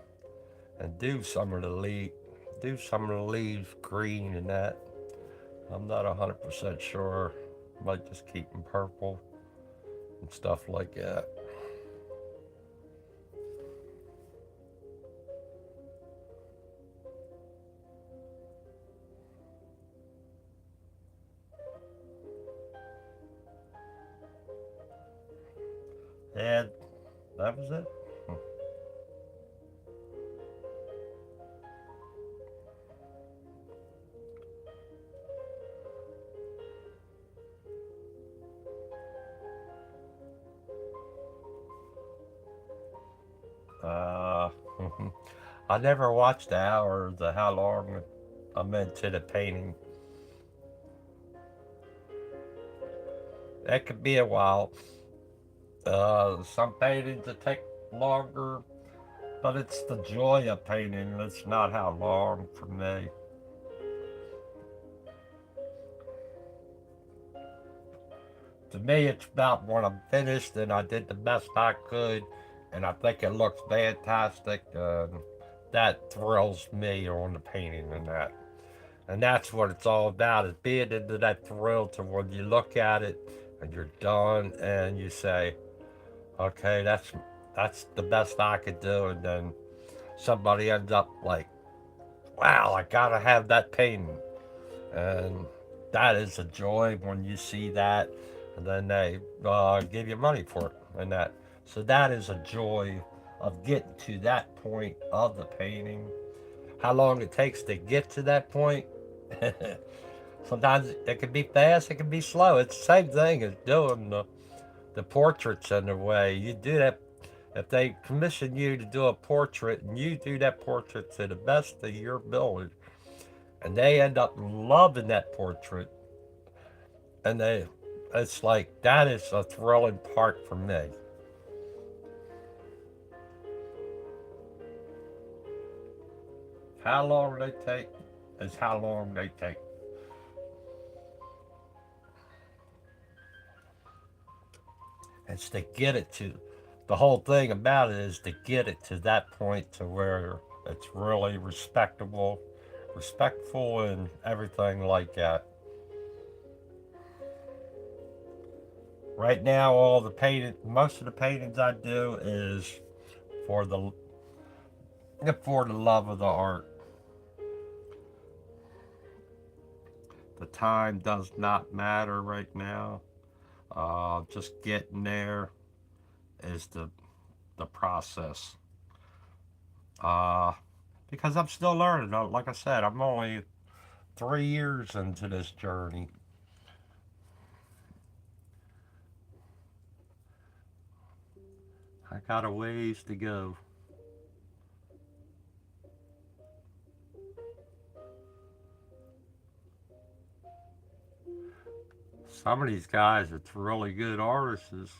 and do some of the leaves green and that. I'm not 100% sure. Might just keep them purple and stuff like that. And that was it. Uh, I never watched the hours of how long I'm into the painting. That could be a while. Some paintings that take longer, but it's the joy of painting. It's not how long for me. To me, it's about when I'm finished and I did the best I could, and I think it looks fantastic. That thrills me on the painting and that. And that's what it's all about, is being into that thrill to when you look at it and you're done and you say, okay, that's the best I could do, and then somebody ends up like, wow, I gotta have that painting. And that is a joy when you see that, and then they give you money for it and that. So that is a joy of getting to that point of the painting. how long it takes to get to that point. Sometimes it can be fast, it can be slow. It's the same thing as doing the portraits in a way. You do that if they commission you to do a portrait and you do that portrait to the best of your ability, and they end up loving that portrait, and it's like that is a thrilling part for me. How long they take is how long they take. It's to get it to the whole thing about it is to get it to that point to where it's really respectful, and everything like that. Right now, most of the paintings I do is for the for the love of the art. The time does not matter right now. Just getting there is the process. Uh, because I'm still learning. Like I said, I'm only 3 years into this journey. I got a ways to go. Some of these guys that's really good artists,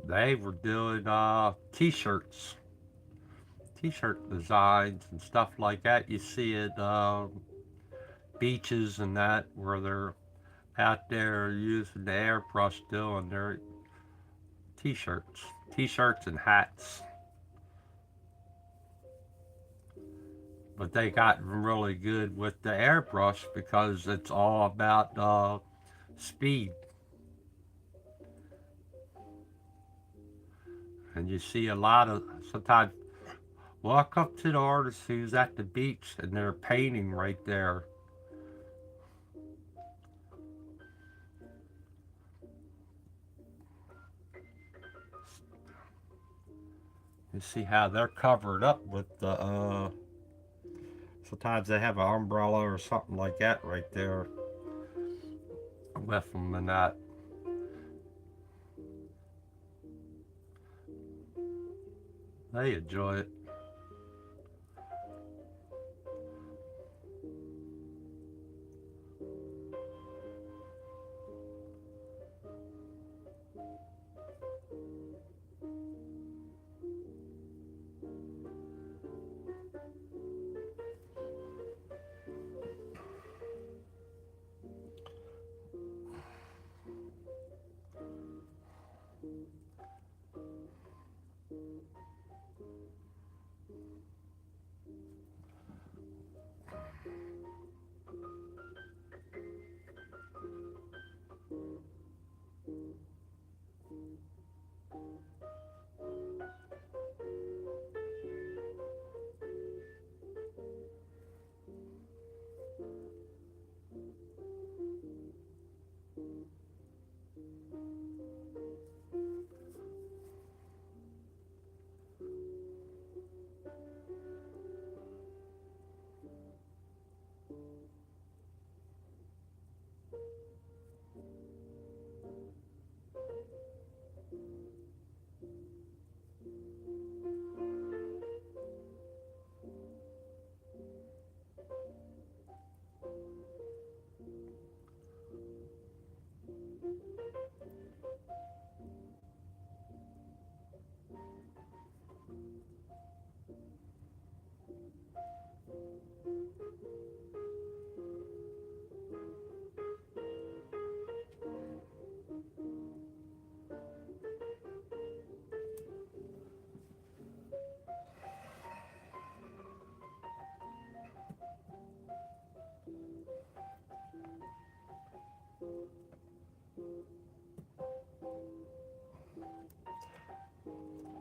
they were doing t-shirt designs and stuff like that. You see it beaches and that where they're out there using the airbrush doing their t-shirts, t-shirts and hats. But they got really good with the airbrush because it's all about speed. And you see a lot of sometimes walk up to the artist who's at the beach and they're painting right there. You see how they're covered up with the sometimes they have an umbrella or something like that right there with them and that. They enjoy it.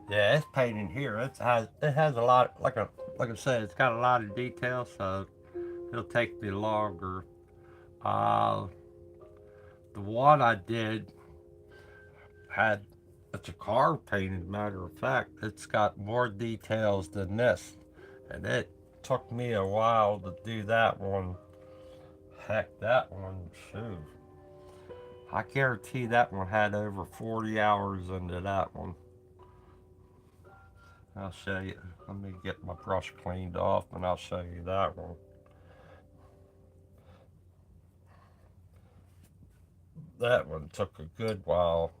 Yeah, this painting here, it has a lot like I said, it's got a lot of detail, so it'll take me longer. Uh, the one I did had it's a car painting. Matter of fact, it's got more details than this, and it took me a while to do that one. Heck, that one, shoot. I guarantee that one had over 40 hours into that one. I'll show you. Let me get my brush cleaned off and I'll show you that one. That one took a good while.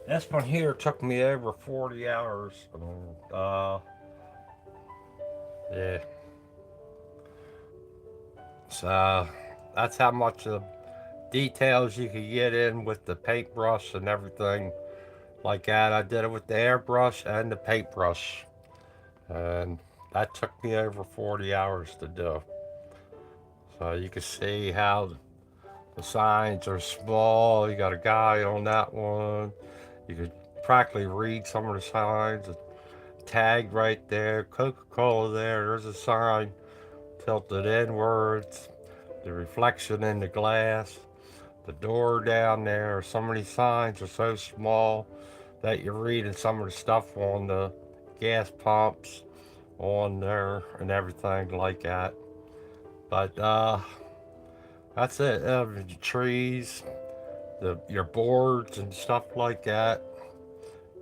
This one here took me over 40 hours. Yeah. So that's how much details you could get in with the paintbrush and everything like that. I did it with the airbrush and the paintbrush. And that took me over 40 hours to do. So you can see how the signs are small. You got a guy on that one. You could practically read some of the signs. A tag right there, Coca-Cola there. There's a sign tilted inwards. The reflection in the glass. The door down there. Some of these signs are so small that you're reading some of the stuff on the gas pumps on there and everything like that. But that's it. The trees, your boards and stuff like that.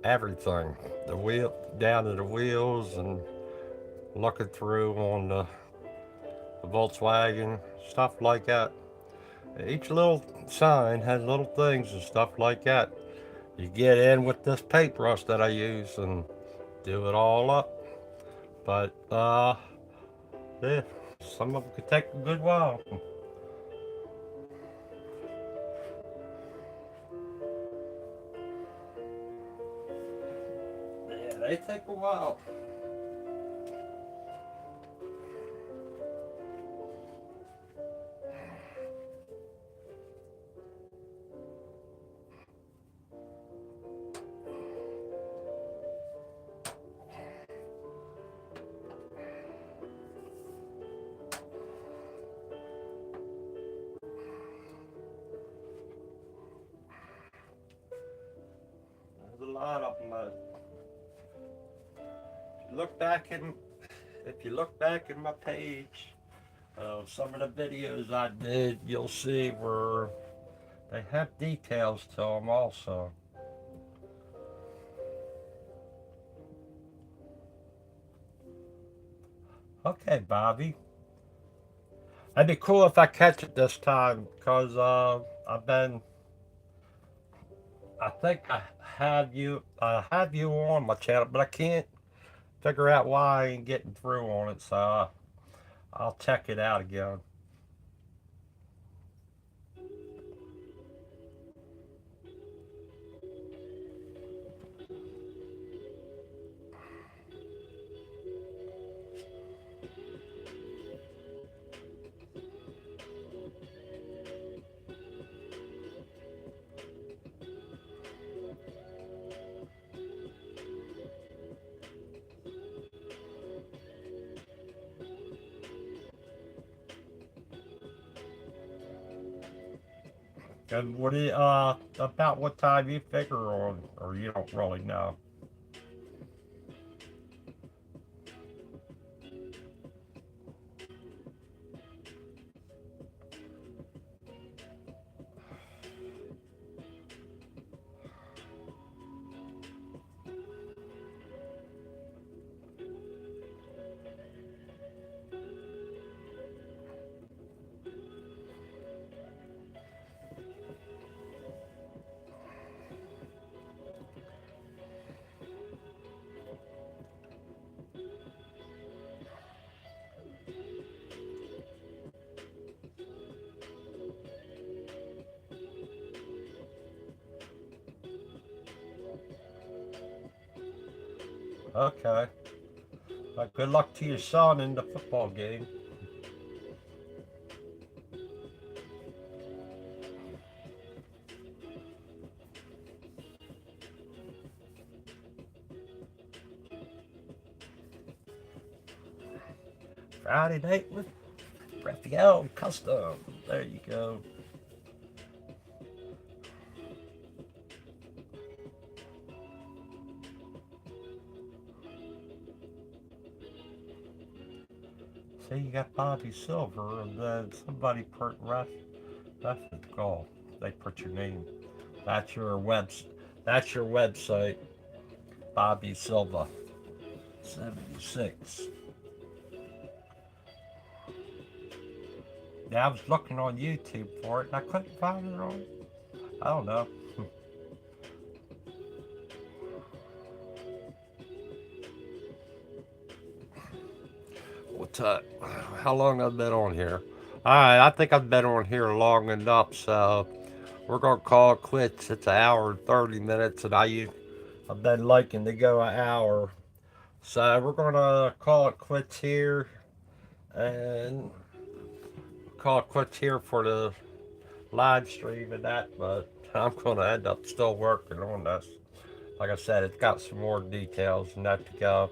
Everything. The wheel down to the wheels and looking through on the Volkswagen, stuff like that. Each little sign has little things and stuff like that. You get in with this paintbrush that I use and do it all up. But yeah, some of them could take a good while. Yeah, they take a while. There's a lot of them. Look back in, if you look back in my page, some of the videos I did, you'll see where they have details to them also. Okay, Bobby. That'd be cool if I catch it this time, because I think I have you on my channel, but I can't figure out why I ain't getting through on it, so I'll check it out again. And what do you, about what time you figure on, or you don't really know? Okay. Good luck to your son in the football game. Friday night with Raphael Custom. There you go. See, you got Bobby Silver, and then somebody put golf. They put your name. That's your That's your website, Bobby Silva, 76. Yeah, I was looking on YouTube for it, and I couldn't find it on. I don't know. What's up? How long I've been on here? Alright, I think I've been on here long enough, so we're gonna call it quits. It's an hour and 30 minutes, and I've been liking to go an hour. So we're gonna call it quits here, and call it quits here for the live stream and that, but I'm gonna end up still working on this. Like I said, it's got some more details and that to go.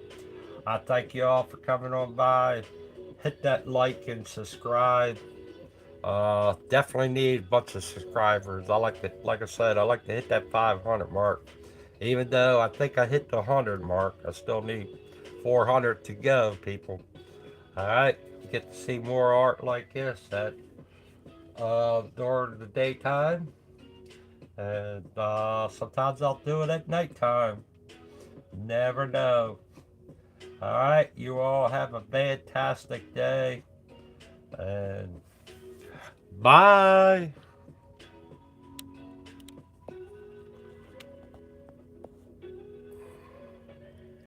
I thank you all for coming on by. Hit that like and subscribe. Definitely need a bunch of subscribers. Like I said, I like to hit that 500 mark. Even though I think I hit the 100 mark, I still need 400 to go, people. All right, you get to see more art like this during the daytime, and sometimes I'll do it at nighttime. Never know. All right, you all have a fantastic day, and bye.